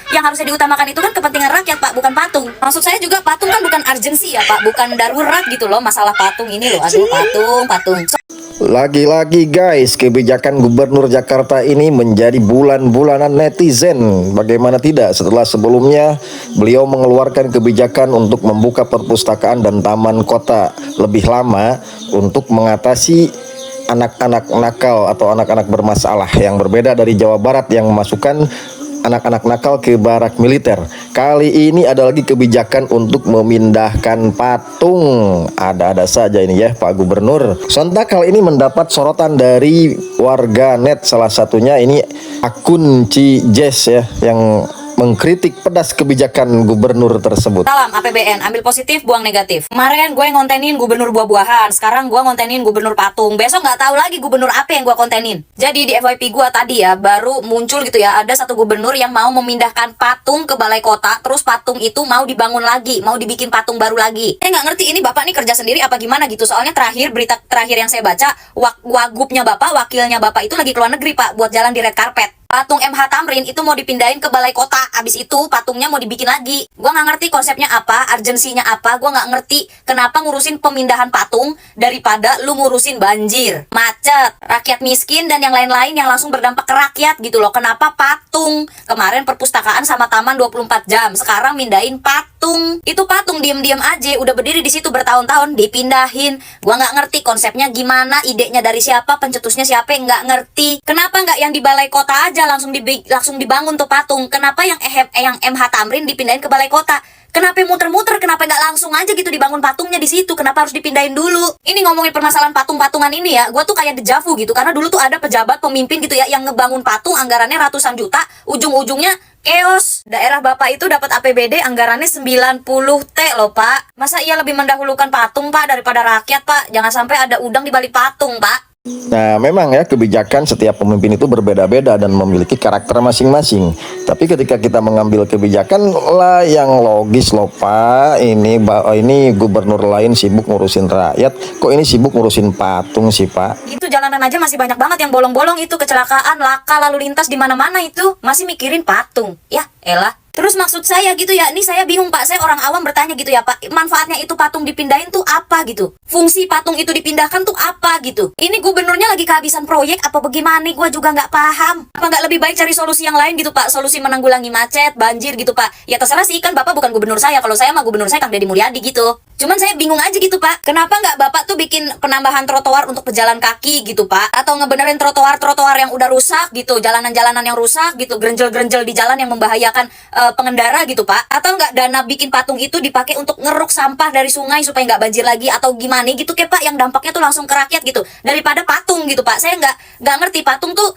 Yang harusnya diutamakan itu kan kepentingan rakyat, Pak, bukan patung. Maksud saya juga patung kan bukan urgency ya, Pak, bukan darurat gitu loh masalah patung ini loh. Aduh, patung. Lagi-lagi guys, kebijakan Gubernur Jakarta ini menjadi bulan-bulanan netizen. Bagaimana tidak setelah sebelumnya beliau mengeluarkan kebijakan untuk membuka perpustakaan dan taman kota lebih lama untuk mengatasi anak-anak nakal atau anak-anak bermasalah, yang berbeda dari Jawa Barat yang memasukkan anak-anak nakal ke barak militer. Kali ini ada lagi kebijakan untuk memindahkan patung. Ada-ada saja ini ya Pak Gubernur. Sontak hal ini mendapat sorotan dari warga net, salah satunya ini akun Cijes ya, yang mengkritik pedas kebijakan gubernur tersebut. Salam APBN, ambil positif, buang negatif. Kemarin gue ngontenin gubernur buah-buahan, sekarang gue ngontenin gubernur patung. Besok nggak tahu lagi gubernur apa yang gue kontenin. Jadi di FYP gue tadi ya, baru muncul gitu ya, ada satu gubernur yang mau memindahkan patung ke balai kota, terus patung itu mau dibangun lagi, mau dibikin patung baru lagi. Saya nggak ngerti ini bapak nih kerja sendiri apa gimana gitu. Soalnya berita terakhir yang saya baca, wagubnya bapak, wakilnya bapak itu lagi keluar negeri Pak, buat jalan di red carpet. Patung MH Tamrin itu mau dipindahin ke balai kota. Abis itu patungnya mau dibikin lagi. Gua nggak ngerti konsepnya apa, urgensinya apa. Gua nggak ngerti kenapa ngurusin pemindahan patung daripada lu ngurusin banjir, macet, rakyat miskin dan yang lain-lain yang langsung berdampak ke rakyat gitu loh. Kenapa patung? Kemarin perpustakaan sama taman 24 jam. Sekarang mindahin patung. Itu patung diem-diem aja udah berdiri di situ bertahun-tahun dipindahin. Gua nggak ngerti konsepnya gimana, idenya dari siapa, pencetusnya siapa, nggak ngerti. Kenapa nggak yang di balai kota aja langsung dibangun tuh patung? Kenapa yang MH Tamrin dipindahin ke balai kota? Kenapa muter-muter? Kenapa nggak langsung aja gitu dibangun patungnya di situ? Kenapa harus dipindahin dulu? Ini ngomongin permasalahan patung-patungan ini ya, gue tuh kayak dejavu gitu. Karena dulu tuh ada pejabat pemimpin gitu ya yang ngebangun patung anggarannya ratusan juta, ujung-ujungnya chaos. Daerah bapak itu dapat APBD anggarannya 90 T loh Pak. Masa ia lebih mendahulukan patung Pak daripada rakyat Pak? Jangan sampai ada udang di balik patung Pak. Nah, memang ya kebijakan setiap pemimpin itu berbeda-beda dan memiliki karakter masing-masing. Tapi ketika kita mengambil kebijakan lah yang logis loh Pak, ini gubernur lain sibuk ngurusin rakyat, kok ini sibuk ngurusin patung sih Pak? Itu jalanan aja masih banyak banget yang bolong-bolong itu, kecelakaan, laka, lalu lintas di mana-mana itu, masih mikirin patung. Ya, elah. Terus maksud saya gitu ya, ini saya bingung Pak, saya orang awam bertanya gitu ya Pak, manfaatnya itu patung dipindahin tuh apa gitu? Fungsi patung itu dipindahkan tuh apa gitu? Ini gubernurnya lagi kehabisan proyek apa bagaimana? Gue juga nggak paham. Apa nggak lebih baik cari solusi yang lain gitu Pak? Solusi menanggulangi macet, banjir gitu Pak. Ya terserah sih, kan Bapak bukan gubernur saya. Kalau saya mah gubernur saya Kang Deddy Mulyadi gitu. Cuman saya bingung aja gitu Pak, kenapa nggak Bapak tuh bikin penambahan trotoar untuk pejalan kaki gitu Pak? Atau ngebenerin trotoar-trotoar yang udah rusak gitu, jalanan-jalanan yang rusak gitu, grenjel-grenjel di jalan yang membahayakan pengendara gitu Pak? Atau nggak dana bikin patung itu dipakai untuk ngeruk sampah dari sungai supaya nggak banjir lagi atau gimana gitu kayak Pak, yang dampaknya tuh langsung ke rakyat gitu, daripada patung gitu Pak. Saya nggak ngerti patung tuh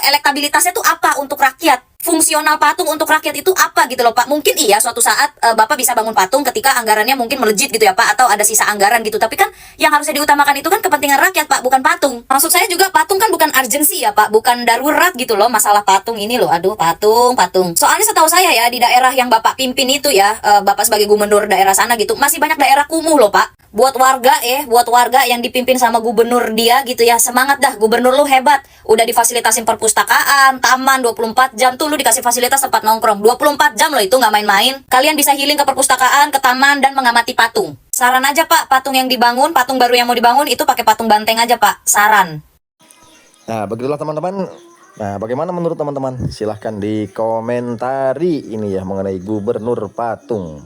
elektabilitasnya tuh apa untuk rakyat. Fungsional patung untuk rakyat itu apa gitu loh Pak. Mungkin iya suatu saat Bapak bisa bangun patung ketika anggarannya mungkin melejit gitu ya Pak, atau ada sisa anggaran gitu. Tapi kan yang harusnya diutamakan itu kan kepentingan rakyat Pak, bukan patung. Maksud saya juga patung kan bukan urgency ya Pak, bukan darurat gitu loh masalah patung ini loh. Aduh, patung. Soalnya setahu saya ya di daerah yang Bapak pimpin itu ya, Bapak sebagai gubernur daerah sana gitu, masih banyak daerah kumuh loh Pak. Buat warga yang dipimpin sama gubernur dia gitu ya, semangat dah, gubernur lu hebat. Udah difasilitasin perpustakaan, taman 24 jam tuh lu dikasih fasilitas tempat nongkrong 24 jam loh, itu nggak main-main. Kalian bisa healing ke perpustakaan, ke taman, dan mengamati patung. Saran aja Pak, patung yang dibangun, patung baru yang mau dibangun itu pakai patung banteng aja Pak, saran. Nah, begitulah teman-teman. Nah, bagaimana menurut teman-teman? Silahkan dikomentari ini ya mengenai gubernur patung.